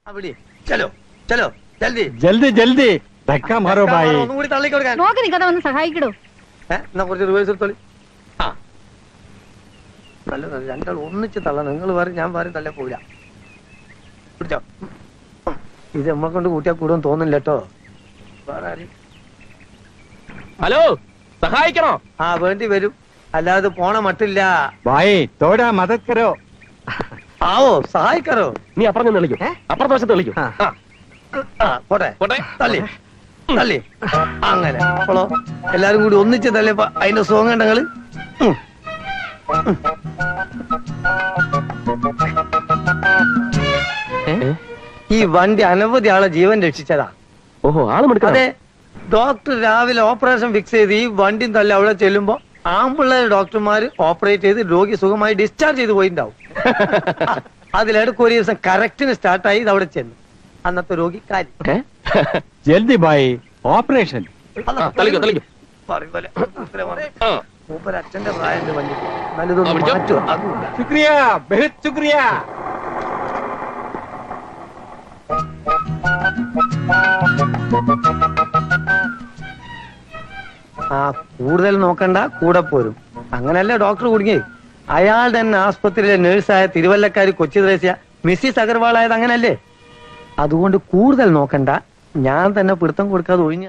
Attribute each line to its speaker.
Speaker 1: അവിടെ ചലോ ചലോ ജൽദി
Speaker 2: ജൽദി ജൽദി ധക്ക മാറോ ഭായി.
Speaker 1: ഒന്നും കൂടി തള്ളി കൊടുക്കാൻ.
Speaker 3: നോക്കി നിൽക്കാതെ വന്ന് സഹായിക്കടോ.
Speaker 1: എന്നാ കുറച്ച് റിവേഴ്സ് എടുത്തോളി. ആ നല്ല രണ്ടാൾ ഒന്നിച്ച് തള്ളണം. നിങ്ങൾ പറയും ഞാൻ പറയും തള്ളേ പോവില്ല. പിടിച്ചോ. ഇത് നമ്മളെ കൊണ്ട് കൂട്ടിയാൽ കൂടുമെന്ന് തോന്നില്ല കേട്ടോ. വേറെ ആരും
Speaker 4: ഹലോ, സഹായിക്കണോ?
Speaker 1: ആ വേണ്ടി വരും, അല്ലാതെ പോണ മട്ടില്ല.
Speaker 2: ഭായി തോടാ മദത് കരോ.
Speaker 1: ആവോ സഹായിക്കാറോ.
Speaker 4: നീ അപ്പുറം നിന്ന് വിളിക്കും, അപ്പുറത്തെ വശത്ത് വിളിക്കും.
Speaker 1: പോട്ടെ
Speaker 4: പോട്ടെ.
Speaker 1: തള്ളി തള്ളി അങ്ങനെ അപ്പോളോ എല്ലാരും കൂടി ഒന്നിച്ച് തള്ളിയപ്പോ അതിന്റെ സുഖം കണ്ടങ്ങള്. ഈ വണ്ടി അനവധി ആളെ ജീവൻ രക്ഷിച്ചതാ.
Speaker 4: ഓഹോ, ആള് മിടുക്കനാ.
Speaker 1: അതെ, ഡോക്ടർ രാവിലെ ഓപ്പറേഷൻ ഫിക്സ് ചെയ്ത് ഈ വണ്ടിയും തള്ളി അവിടെ ചെല്ലുമ്പോ ആമ്പിള്ളേർ ഡോക്ടർമാര് ഓപ്പറേറ്റ് ചെയ്ത് രോഗി സുഖമായി ഡിസ്ചാർജ് ചെയ്ത് പോയിണ്ടാവും. അതിലിടക്ക് ഒരു ദിവസം കറക്റ്റിന് സ്റ്റാർട്ടായി ഇത് അവിടെ ചെന്നു. അന്നത്തെ രോഗി കാര്യം
Speaker 2: ജൽദി ഭായി ഓപ്പറേഷൻ.
Speaker 4: തളിക്കോ തളിക്കോ.
Speaker 1: അച്ഛന്റെ പ്രായന്റെ വണ്ടി നല്ലതൊന്നും മാറ്റുമോ അതുമില്ല.
Speaker 2: ശുക്രിയ, ബഹുത് ശുക്രിയ.
Speaker 1: ആ കൂടുതൽ നോക്കണ്ട, കൂടെ പോരും. അങ്ങനല്ലേ ഡോക്ടർ കുടുങ്ങി. അയാൾ തന്നെ ആസ്പത്രിയിലെ നേഴ്സായ തിരുവല്ലക്കാരി കൊച്ചി ത്രേസ്യ മിസ്സിസ് അഗർവാൾ ആയത് അങ്ങനല്ലേ. അതുകൊണ്ട് കൂടുതൽ നോക്കണ്ട, ഞാൻ തന്നെ പിടുത്തം കൊടുക്കാതെ ഒഴിഞ്ഞു